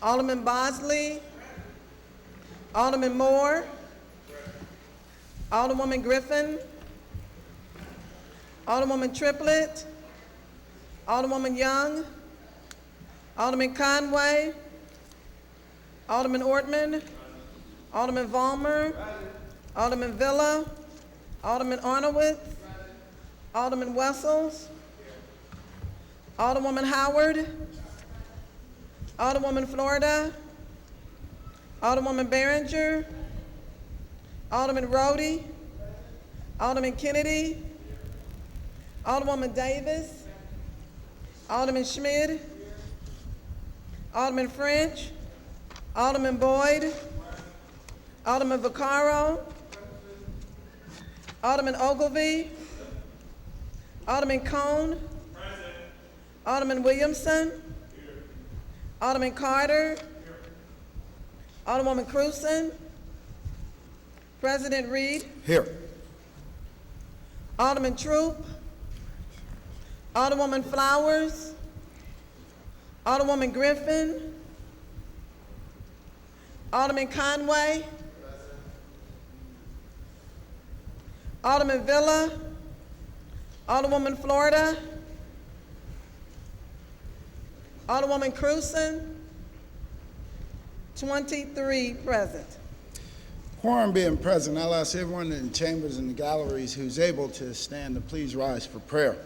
Alderman Bosley. Alderman Moore. Alderwoman Griffin. Alderwoman Triplett. Alderwoman Young. Alderman Conway. Alderman Ortman. Alderman Vollmer. Alderman Villa. Alderman Arnowitz. Alderman Wessels. Alderwoman Howard. Alderwoman Florida. Alderwoman Behringer. Alderman Rhodey. Alderman Kennedy. Alderwoman Davis. Alderman Schmidt. Alderman French. Alderman Boyd. Alderman Vaccaro. Alderman Ogilvy. Alderman Cone. Alderman Williamson. Alderman Carter. Alderwoman Cruzen. President Reed. Here. Alderman Troop. Alderwoman Flowers. Alderwoman Griffin. Alderman Conway. Alderman Villa. Alderwoman Florida. Alderwoman Cruzen. 23 present. Quorum being present, I'll ask everyone in the chambers and the galleries who's able to stand to please rise for prayer.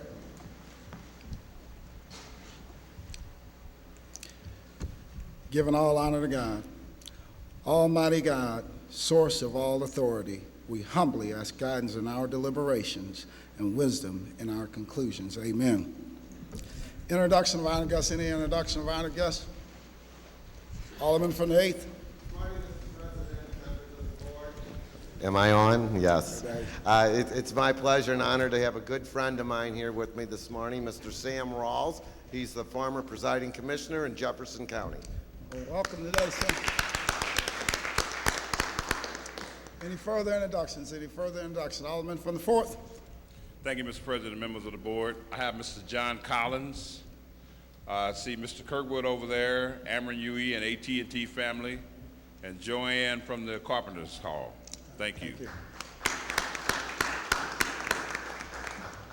Giving all honor to God, Almighty God, source of all authority, we humbly ask guidance in our deliberations and wisdom in our conclusions. Amen. Introduction of honored guests. Any introduction of honored guests? Alderman from the 8th. Am I on? Yes. It's my pleasure and honor to have a good friend of mine here with me this morning, Mr. Sam Rawls. He's the former presiding commissioner in Jefferson County. Well, welcome today, sir. Any further introductions? Alderman from the 4th. Thank you, Mr. President and members of the board. I have Mr. John Collins. I see Mr. Kirkwood over there, Amron Yui and AT&T family, and Joanne from the Carpenters Hall. Thank you.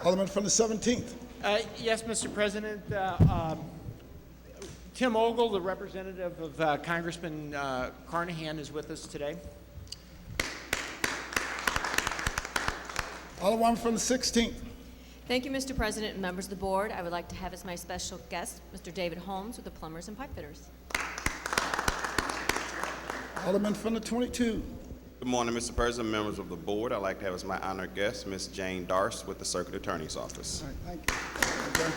Alderman from the 17th. Yes, Mr. President. Tim Ogle, the representative of Congressman Carnahan, is with us today. Alderman from the 16th. Thank you, Mr. President and members of the board. I would like to have as my special guest Mr. David Holmes with the Plumbers and Pipe Fitters. Alderman from the 22. Good morning, Mr. President, members of the board. I'd like to have as my honored guest Ms. Jane Darst with the Circuit Attorney's Office. All right, thank you. Okay.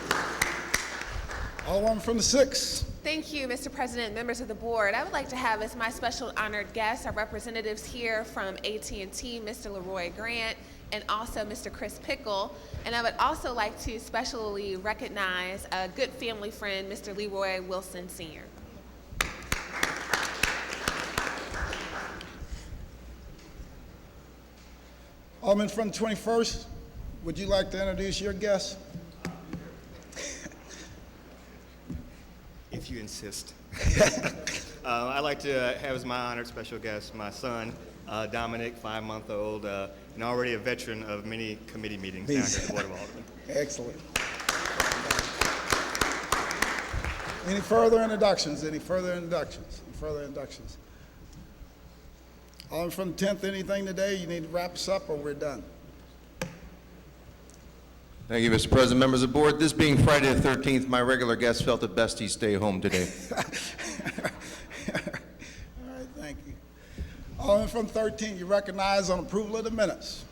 Alderman from the 6th. Thank you, Mr. President, members of the board. I would like to have as my special honored guests our representatives here from AT&T, Mr. Leroy Grant, and also Mr. Chris Pickle. And I would also like to specially recognize a good family friend, Mr. Leroy Wilson Sr. Alderman from the 21st, would you like to introduce your guest? If you insist. I'd like to have as my honored special guest my son, Dominic, 5-month-old, and already a veteran of many committee meetings down here at the Board of Aldermen. Excellent. Any further introductions? Alderman from the 10th, anything today? You need to wrap us up or we're done? Thank you, Mr. President, members of the board. This being Friday the 13th, my regular guest felt it best he stay home today. All right, thank you. Alderman from 13, you recognize on approval of the minutes.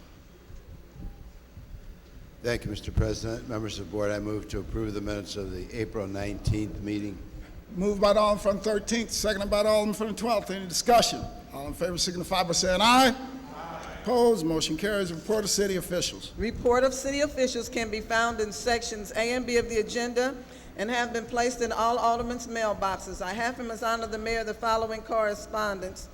Thank you, Mr. President. Members of the board, I move to approve the minutes of the April 19th meeting. Moved by the Alderman from the 13th, seconded by the Alderman from the 12th. Any discussion? All in favor signify by saying aye. Opposed, motion carries. Report of city officials. Report of city officials can be found in sections A and B of the agenda and have been placed in all aldermen's mailboxes. I have from his honor the mayor the following correspondence.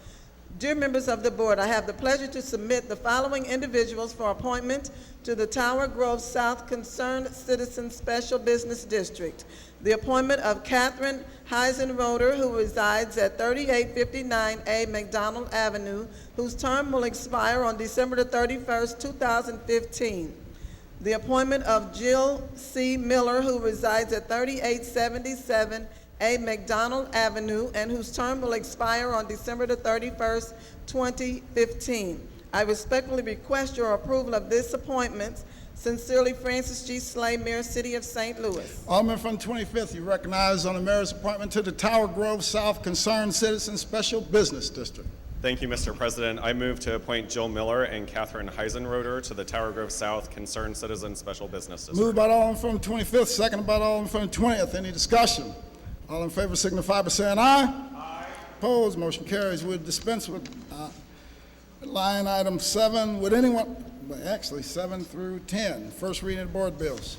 Dear members of the board, I have the pleasure to submit the following individuals for appointment to the Tower Grove South Concerned Citizen Special Business District. The appointment of Catherine Heisenroder, who resides at 3859A McDonald Avenue, whose term will expire on December the 31st, 2015. The appointment of Jill C. Miller, who resides at 3877A McDonald Avenue, and whose term will expire on December the 31st, 2015. I respectfully request your approval of this appointment. Sincerely, Francis G. Slay, Mayor, City of St. Louis. Alderman from the 25th, you recognize on the mayor's appointment to the Tower Grove South Concerned Citizen Special Business District. Thank you, Mr. President. I move to appoint Jill Miller and Catherine Heisenroder to the Tower Grove South Concerned Citizen Special Business District. Moved by the Alderman from the 25th, seconded by the Alderman from the 20th. Any discussion? All in favor signify by saying aye. Aye. Opposed, motion carries. We'll dispense with line item 7. Would anyone, well, actually 7 through 10, first reading of board bills.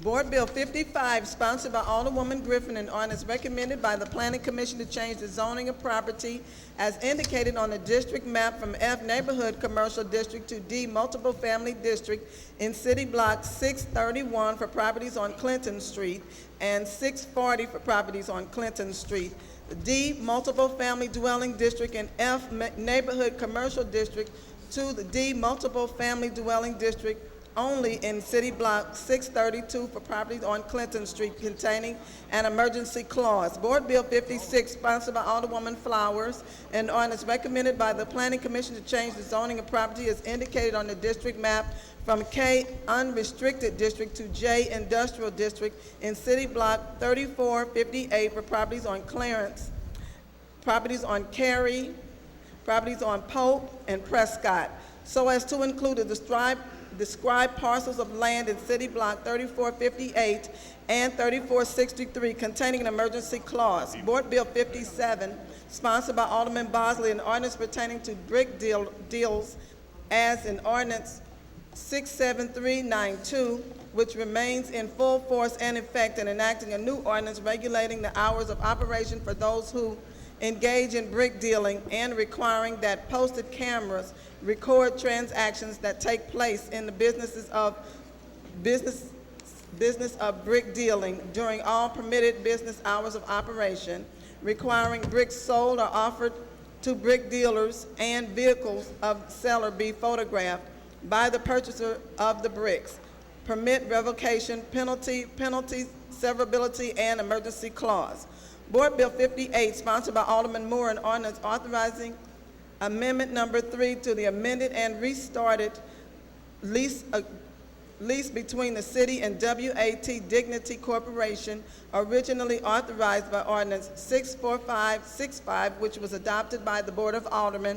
Board Bill 55, sponsored by Alderwoman Griffin, and ordinance recommended by the Planning Commission to change the zoning of property as indicated on the district map from F Neighborhood Commercial District to D Multiple Family District in City Block 631 for properties on Clinton Street and 640 for properties on Clinton Street. The D Multiple Family Dwelling District and F Neighborhood Commercial District to the D Multiple Family Dwelling District only in City Block 632 for properties on Clinton Street containing an emergency clause. Board Bill 56, sponsored by Alderwoman Flowers, and ordinance recommended by the Planning Commission to change the zoning of property as indicated on the district map from K Unrestricted District to J Industrial District in City Block 3458 for properties on Clarence, properties on Cary, properties on Pope and Prescott, so as to include the described parcels of land in City Block 3458 and 3463 containing an emergency clause. Board Bill 57, sponsored by Alderman Bosley, an ordinance pertaining to brick deals as in ordinance 67392, which remains in full force and effect, and enacting a new ordinance regulating the hours of operation for those who engage in brick dealing and requiring that posted cameras record transactions that take place in the business of brick dealing during all permitted business hours of operation, requiring bricks sold or offered to brick dealers and vehicles of seller be photographed by the purchaser of the bricks, permit revocation, penalty, severability, and emergency clause. Board Bill 58, sponsored by Alderman Moore, an ordinance authorizing Amendment Number 3 to the amended and restarted lease between the city and WAT Dignity Corporation, originally authorized by Ordinance 64565, which was adopted by the Board of Aldermen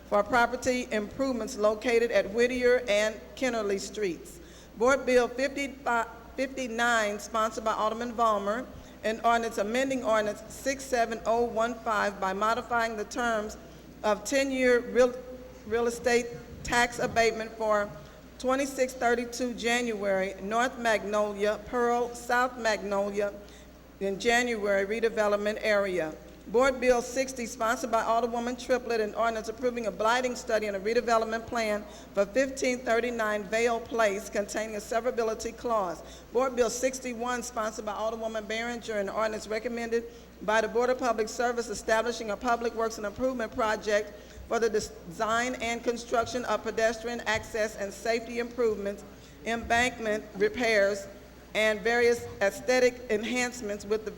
for property improvements located at Whittier and Kennerly Streets. Board Bill 59, sponsored by Alderman Vollmer, an ordinance amending Ordinance 67015 by modifying the terms of 10-year real estate tax abatement for 2632 January, North Magnolia, Pearl, South Magnolia, in January redevelopment area. Board Bill 60, sponsored by Alderwoman Triplett, an ordinance approving a blighting study and a redevelopment plan for 1539 Vale Place containing a severability clause. Board Bill 61, sponsored by Alderwoman Behringer, an ordinance recommended by the Board of Public Service establishing a public works and improvement project for the design and construction of pedestrian access and safety improvements, embankment repairs, and various aesthetic enhancements within the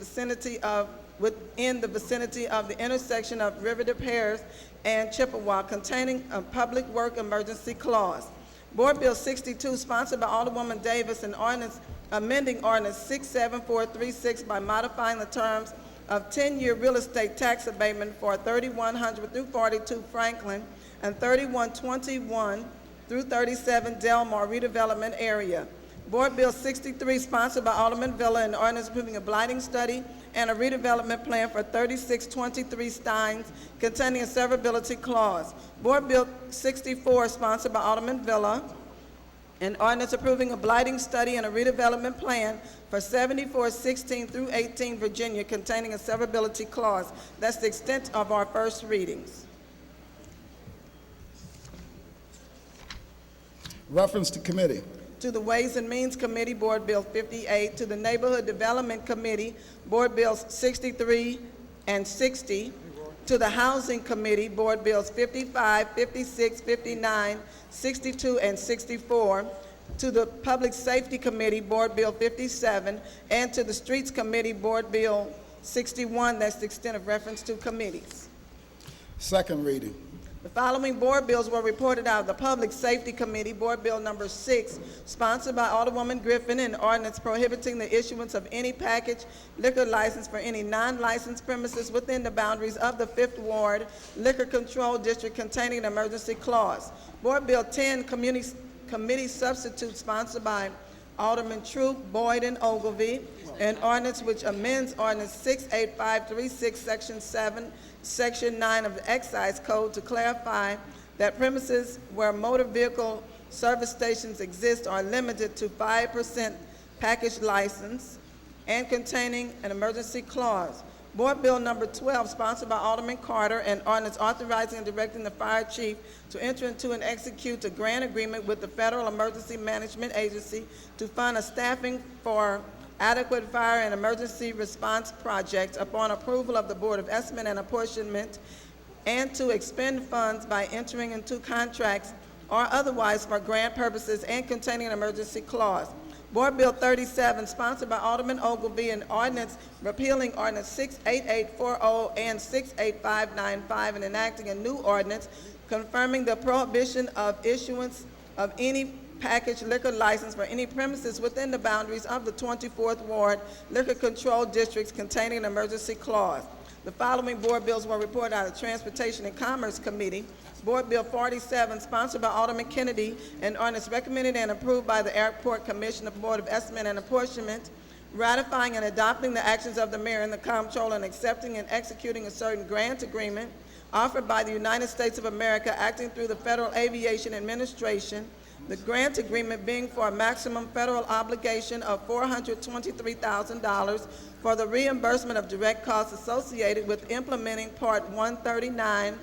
vicinity of the intersection of River de Paris and Chippewa containing a public work emergency clause. Board Bill 62, sponsored by Alderwoman Davis, an ordinance amending Ordinance 67436 by modifying the terms of 10-year real estate tax abatement for 3100 through 42 Franklin and 3121 through 37 Delmar redevelopment area. Board Bill 63, sponsored by Alderman Villa, an ordinance approving a blighting study and a redevelopment plan for 3623 Steins containing a severability clause. Board Bill 64, sponsored by Alderman Villa, an ordinance approving a blighting study and a redevelopment plan for 7416 through 18 Virginia containing a severability clause. That's the extent of our first readings. Reference to committee. To the Ways and Means Committee, Board Bill 58. To the Neighborhood Development Committee, Board Bills 63 and 60. To the Housing Committee, Board Bills 55, 56, 59, 62, and 64. To the Public Safety Committee, Board Bill 57. And to the Streets Committee, Board Bill 61. That's the extent of reference to committees. Second reading. The following board bills were reported out of the Public Safety Committee. Board Bill Number 6, sponsored by Alderwoman Griffin, an ordinance prohibiting the issuance of any package liquor license for any non-licensed premises within the boundaries of the 5th Ward Liquor Control District containing an emergency clause. Board Bill 10, Committee Substitute, sponsored by Alderman Troop, Boyd, and Ogilvy, an ordinance which amends Ordinance 68536, Section 7, Section 9 of the Excise Code to clarify that premises where motor vehicle service stations exist are limited to 5% package license and containing an emergency clause. Board Bill Number 12, sponsored by Alderman Carter, an ordinance authorizing and directing the fire chief to enter into and execute a grant agreement with the Federal Emergency Management Agency to fund a staffing for adequate fire and emergency response projects upon approval of the Board of Estimate and Apportionment, and to expend funds by entering into contracts or otherwise for grant purposes and containing an emergency clause. Board Bill 37, sponsored by Alderman Ogilvy, an ordinance repealing Ordinance 68840 and 68595 and enacting a new ordinance confirming the prohibition of issuance of any package liquor license for any premises within the boundaries of the 24th Ward Liquor Control Districts containing an emergency clause. The following board bills were reported out of the Transportation and Commerce Committee. Board Bill 47, sponsored by Alderman Kennedy, an ordinance recommended and approved by the Airport Commission of Board of Estimate and Apportionment, ratifying and adopting the actions of the mayor and the comptroller and accepting and executing a certain grant agreement offered by the United States of America acting through the Federal Aviation Administration, the grant agreement being for a maximum federal obligation of $423,000 for the reimbursement of direct costs associated with implementing Part 139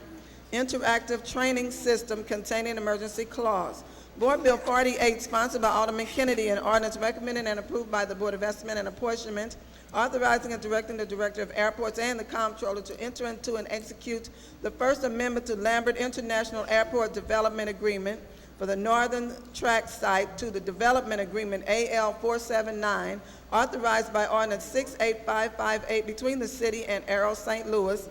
Interactive Training System containing emergency clause. Board Bill 48, sponsored by Alderman Kennedy, an ordinance recommended and approved by the Board of Estimate and Apportionment, authorizing and directing the Director of Airports and the Comptroller to enter into and execute the First Amendment to Lambert International Airport Development Agreement for the Northern Track Site to the Development Agreement AL 479, authorized by Ordinance 68558 between the City and Aero St. Louis,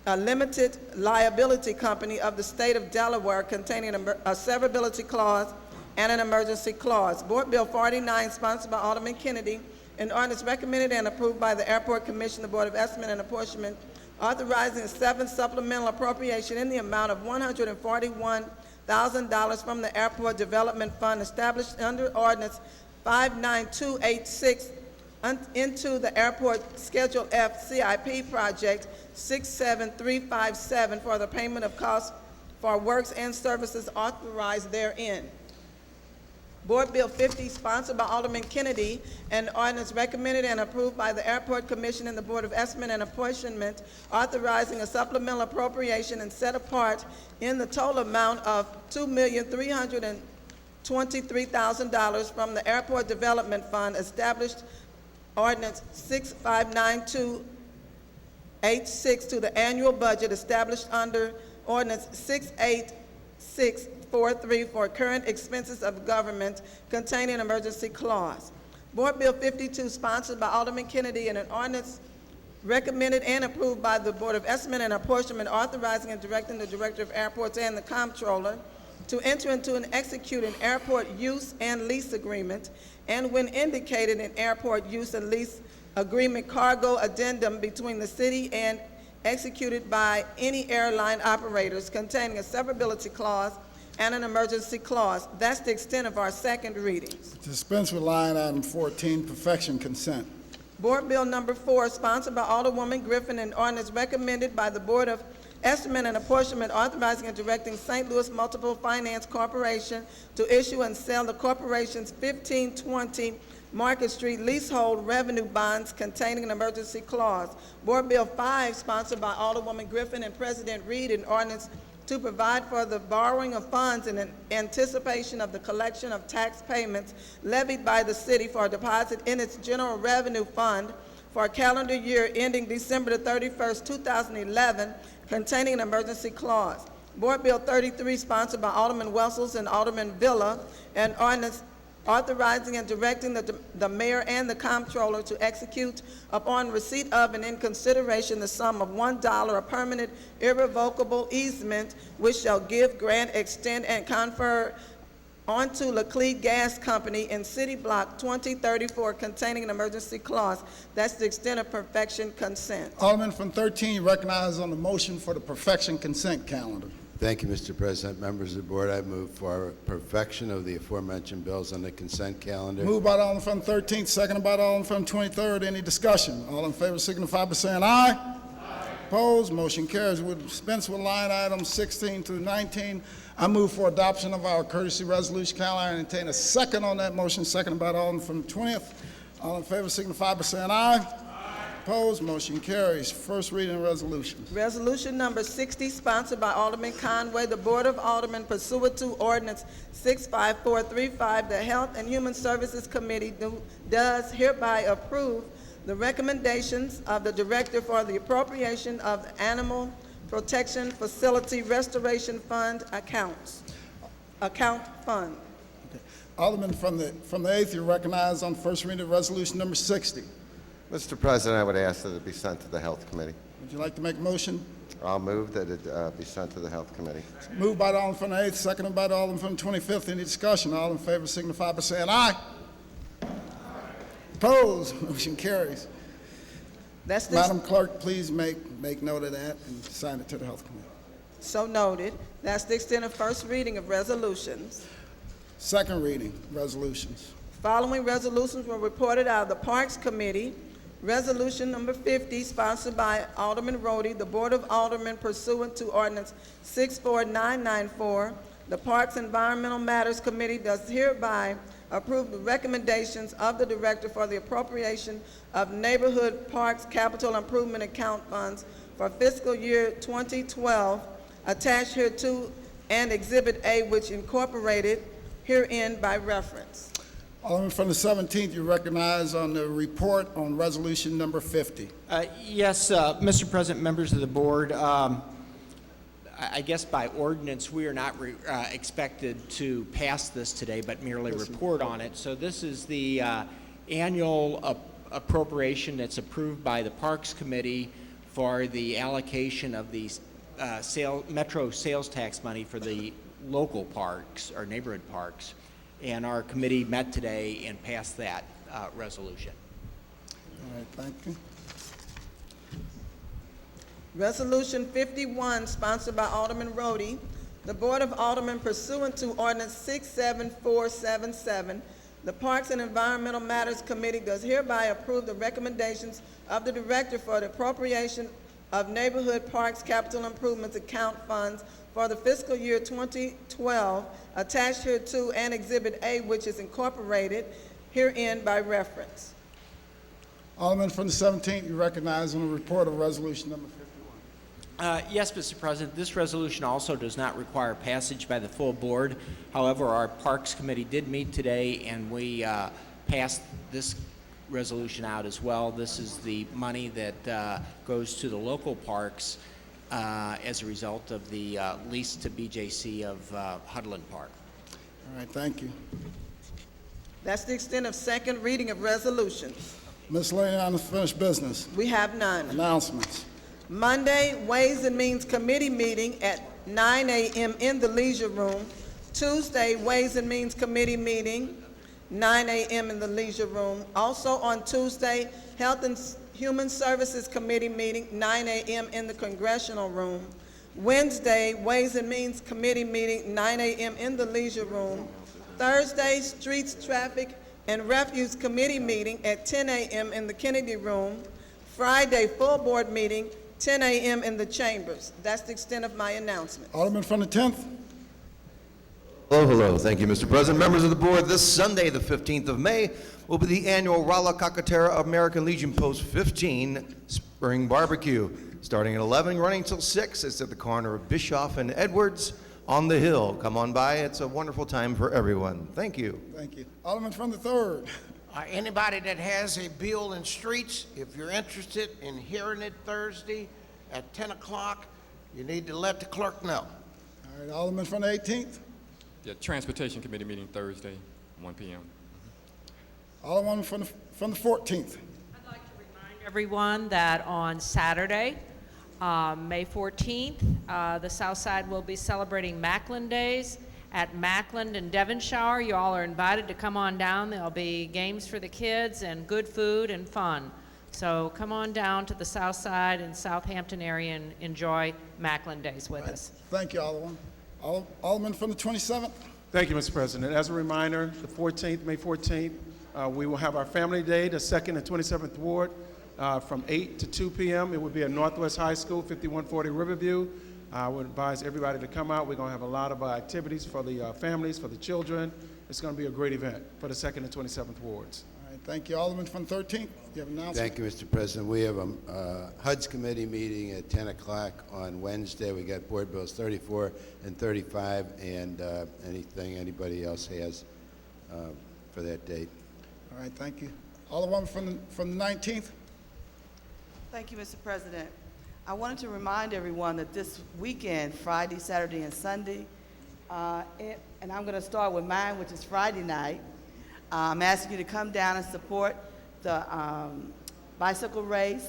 a limited liability company of the State of Delaware containing a severability clause and an emergency clause. Board Bill 49, sponsored by Alderman Kennedy, an ordinance recommended and approved by the Airport Commission, the Board of Estimate and Apportionment, authorizing a 7th supplemental appropriation in the amount of $141,000 from the Airport Development Fund established under Ordinance 59286 into the Airport Schedule F CIP Project 67357 for the payment of costs for works and services authorized therein. Board Bill 50, sponsored by Alderman Kennedy, an ordinance recommended and approved by the Airport Commission and the Board of Estimate and Apportionment, authorizing a supplemental appropriation and set apart in the total amount of $2,323,000 from the Airport Development Fund, established Ordinance 659-286 to the annual budget established under Ordinance 68643 for current expenses of government containing an emergency clause. Board Bill 52, sponsored by Alderman Kennedy, and an ordinance recommended and approved by the Board of Estimate and Apportionment, authorizing and directing the Director of Airports and the Comptroller to enter into and execute an airport use and lease agreement, and when indicated, an airport use and lease agreement cargo addendum between the city and executed by any airline operators containing a severability clause and an emergency clause. That's the extent of our second readings. Dispense with line item 14, perfection consent. Board Bill Number 4, sponsored by Alderwoman Griffin, an ordinance recommended by the Board of Estimate and Apportionment, authorizing and directing St. Louis Multiple Finance Corporation to issue and sell the corporation's 1520 Market Street leasehold revenue bonds containing an emergency clause. Board Bill 5, sponsored by Alderwoman Griffin and President Reed, an ordinance to provide for the borrowing of funds in anticipation of the collection of tax payments levied by the city for deposit in its general revenue fund for a calendar year ending December the 31st, 2011, containing an emergency clause. Board Bill 33, sponsored by Alderman Wessels and Alderman Villa, an ordinance authorizing and directing the mayor and the comptroller to execute upon receipt of and in consideration the sum of $1 a permanent irrevocable easement which shall give, grant, extend, and confer onto Laclede Gas Company in City Block 2034 containing an emergency clause. That's the extent of perfection consent. Alderman from 13, recognized on the motion for the perfection consent calendar. Thank you, Mr. President. Members of the board, I move for perfection of the aforementioned bills on the consent calendar. Moved by the Alderman from 13th, seconded by the Alderman from 23rd. Any discussion? All in favor signify by saying aye. Aye. Opposed? Motion carries. We'll dispense with line items 16 through 19. I move for adoption of our courtesy resolution calendar. I entertain a second on that motion, seconded by the Alderman from 20th. All in favor signify by saying aye. Opposed? Motion carries. First reading resolutions. Resolution number 60, sponsored by Alderman Conway, the Board of Aldermen pursuant to Ordinance 65435, the Health and Human Services Committee does hereby approve the recommendations of the Director for the appropriation of the Animal Protection Facility Restoration Fund account fund. Alderman from the 8th, you're recognized on first reading of resolution number 60. Mr. President, I would ask that it be sent to the Health Committee. Would you like to make a motion? I'll move that it be sent to the Health Committee. Moved by the Alderman from the 8th, seconded by the Alderman from the 25th. Any discussion? All in favor signify by saying aye. Opposed? Motion carries. That's the Madam Clerk, please make note of that and sign it to the Health Committee. so noted. That's the extent of first reading of resolutions. Second reading, resolutions. Following resolutions were reported out of the Parks Committee. Resolution number 50, sponsored by Alderman Rhodey, the Board of Aldermen pursuant to Ordinance 64994. The Parks Environmental Matters Committee does hereby approve the recommendations of the Director for the appropriation of Neighborhood Parks Capital Improvement Account funds for fiscal year 2012, attached hereto and Exhibit A, which incorporated herein by reference. Alderman from the 17th, you recognize on the report on resolution number 50. Yes, Mr. President, members of the board, I guess by ordinance, we are not expected to pass this today, but merely report on it. So this is the annual appropriation that's approved by the Parks Committee for the allocation of the metro sales tax money for the local parks or neighborhood parks. And our committee met today and passed that resolution. All right, thank you. Resolution 51, sponsored by Alderman Rhodey, the Board of Aldermen pursuant to Ordinance 67477, the Parks and Environmental Matters Committee does hereby approve the recommendations of the Director for the appropriation of Neighborhood Parks Capital Improvements Account funds for the fiscal year 2012, attached hereto and Exhibit A, which is incorporated herein by reference. Alderman from the 17th, you recognize on the report of resolution number 51. Yes, Mr. President, this resolution also does not require passage by the full board. However, our Parks Committee did meet today and we passed this resolution out as well. This is the money that goes to the local parks as a result of the lease to BJC of Hudland Park. All right, thank you. That's the extent of second reading of resolutions. Miscellaneous unfinished business. We have none. Announcements. Monday, Ways and Means Committee meeting at 9 a.m. in the Leisure Room. Tuesday, Ways and Means Committee meeting, 9 a.m. in the Leisure Room. Also on Tuesday, Health and Human Services Committee meeting, 9 a.m. in the Congressional Room. Wednesday, Ways and Means Committee meeting, 9 a.m. in the Leisure Room. Thursday, Streets, Traffic, and Refuse Committee meeting at 10 a.m. in the Kennedy Room. Friday, full board meeting, 10 a.m. in the Chambers. That's the extent of my announcement. Alderman from the 10th. Hello. Thank you, Mr. President. Members of the board, this Sunday, the 15th of May, will be the annual Rala Kakatera American Legion Post 15 Spring Barbecue. starting at 11, running till 6. It's at the corner of Bischoff and Edwards on the hill. Come on by. It's a wonderful time for everyone. Thank you. Thank you. Alderman from the 3rd. Anybody that has a bill in streets, if you're interested in hearing it Thursday at 10 o'clock, you need to let the clerk know. All right, Alderman from the 18th. Yeah, Transportation Committee meeting Thursday, 1 p.m. Alderman from the 14th. I'd like to remind everyone that on Saturday, May 14th, the South Side will be celebrating Macklin Days at Macklin and Devonshire. You all are invited to come on down. There'll be games for the kids and good food and fun. So come on down to the South Side and Southampton area and enjoy Macklin Days with us. Thank you, Alderman. Alderman from the 27th. Thank you, Mr. President. As a reminder, the 14th, May 14th, we will have our Family Day, the 2nd and 27th Ward, from 8 to 2 p.m. It will be at Northwest High School, 5140 Riverview. I would advise everybody to come out. We're going to have a lot of activities for the families, for the children. It's going to be a great event for the 2nd and 27th Wards. All right, thank you. Alderman from the 13th. You have an announcement? Thank you, Mr. President. We have a HUD's committee meeting at 10 o'clock on Wednesday. We got board bills 34 and 35 and anything anybody else has for that date. All right, thank you. Alderman from the 19th. Thank you, Mr. President. I wanted to remind everyone that this weekend, Friday, Saturday, and Sunday, and I'm going to start with mine, which is Friday night. I'm asking you to come down and support the bicycle race.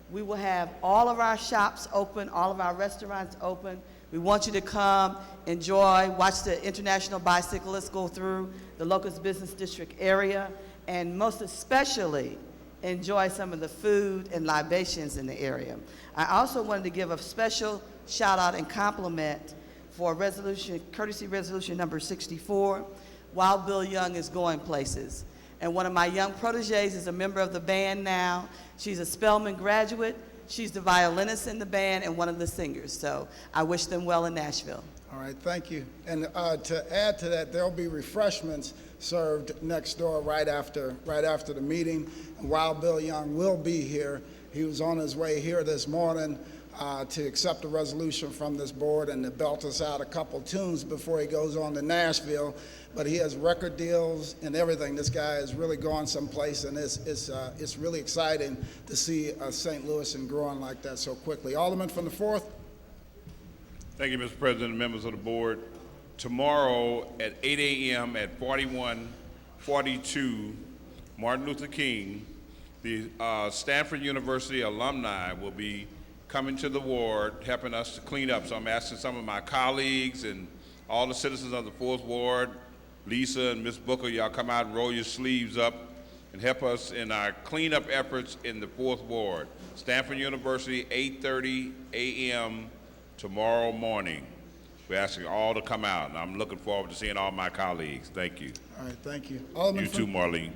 We will have all of our shops open, all of our restaurants open. We want you to come, enjoy, watch the international bicyclists go through the Locust Business District area, and most especially, enjoy some of the food and libations in the area. I also wanted to give a special shout out and compliment for courtesy resolution number 64. Wild Bill Young is going places. And one of my young proteges is a member of the band now. She's a Spelman graduate. She's the violinist in the band and one of the singers. So I wish them well in Nashville. All right, thank you. And to add to that, there'll be refreshments served next door right after the meeting. Wild Bill Young will be here. He was on his way here this morning to accept a resolution from this board and to belt us out a couple tunes before he goes on to Nashville. But he has record deals and everything. This guy is really going someplace, and it's really exciting to see St. Louis and growing like that so quickly. Alderman from the 4th. Thank you, Mr. President and members of the board. Tomorrow at 8 a.m. at 4142 Martin Luther King, the Stanford University alumni will be coming to the ward, helping us to clean up. So I'm asking some of my colleagues and all the citizens of the 4th Ward, Lisa and Ms. Booker, y'all come out and roll your sleeves up and help us in our cleanup efforts in the 4th Ward. Stanford University, 8:30 a.m. tomorrow morning. We're asking all to come out, and I'm looking forward to seeing all my colleagues. Thank you. All right, thank you. Alderman You too, Marlene.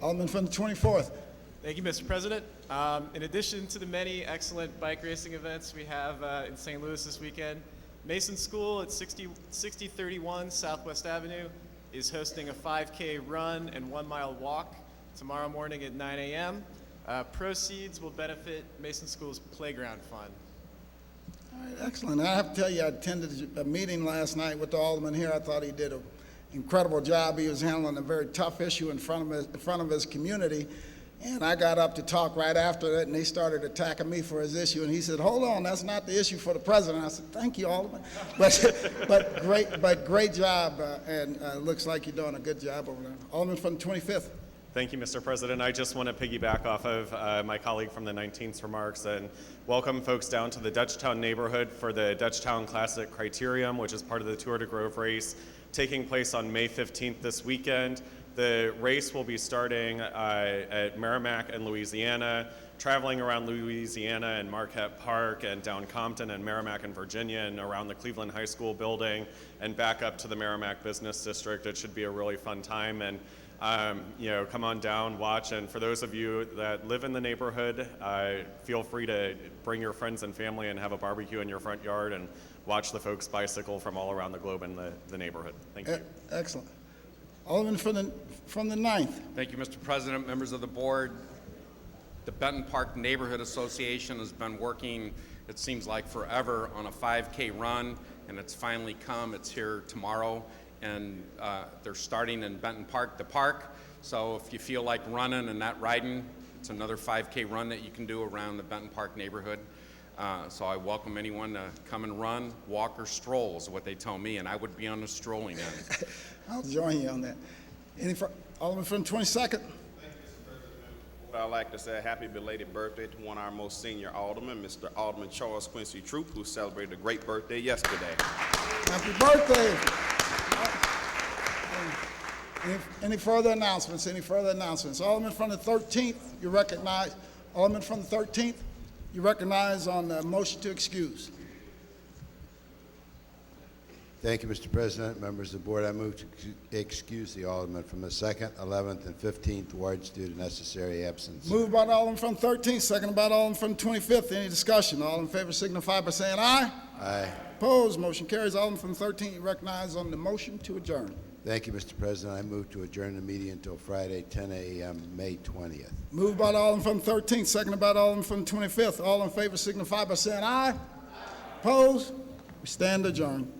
Alderman from the 24th. Thank you, Mr. President. In addition to the many excellent bike racing events we have in St. Louis this weekend, Mason School at 6031 Southwest Avenue is hosting a 5K run and 1 mile walk tomorrow morning at 9 a.m. Proceeds will benefit Mason School's Playground Fund. All right, excellent. I have to tell you, I attended a meeting last night with the alderman here. I thought he did an incredible job. He was handling a very tough issue in front of his community. And I got up to talk right after that, and they started attacking me for his issue. And he said, "Hold on, that's not the issue for the president." I said, "Thank you, Alderman." But great job, and looks like you're doing a good job over there. Alderman from the 25th. Thank you, Mr. President. I just want to piggyback off of my colleague from the 19th's remarks and welcome folks down to the Dutchtown neighborhood for the Dutchtown Classic Criterium, which is part of the Tour de Grove race, taking place on May 15th this weekend. The race will be starting at Merrimack and Louisiana, traveling around Louisiana and Marquette Park and down Compton and Merrimack and Virginia and around the Cleveland High School building and back up to the Merrimack Business District. It should be a really fun time, and come on down, watch, and for those of you that live in the neighborhood, feel free to bring your friends and family and have a barbecue in your front yard and watch the folks bicycle from all around the globe in the neighborhood. Thank you. Excellent. Alderman from the 9th. Thank you, Mr. President, members of the board. The Benton Park Neighborhood Association has been working It seems like forever on a 5K run, and it's finally come. It's here tomorrow, and they're starting in Benton Park, the park. So if you feel like running and not riding, it's another 5K run that you can do around the Benton Park neighborhood. So I welcome anyone to come and run, walk, or stroll is what they tell me, and I would be on the strolling end. I'll join you on that. Alderman from the 22nd. I'd like to say a happy belated birthday to one of our most senior aldermen, Mr. Alderman Charles Quincy Troop, who celebrated a great birthday yesterday. Happy birthday. Any further announcements? Any further announcements? Alderman from the 13th, you recognize. Alderman from the 13th, you recognize on the motion to excuse. Thank you, Mr. President. Members of the board, I move to excuse the alderman from the 2nd, 11th, and 15th wards due to necessary absence. Moved by the Alderman from the 13th, seconded by the Alderman from the 25th. Any discussion? All in favor signify by saying aye. Aye. Opposed? Motion carries. Alderman from the 13th, you recognize on the motion to adjourn. Thank you, Mr. President. I move to adjourn the meeting until Friday, 10 a.m., May 20th. Moved by the Alderman from the 13th, seconded by the Alderman from the 25th. All in favor signify by saying aye. Opposed? We stand adjourned.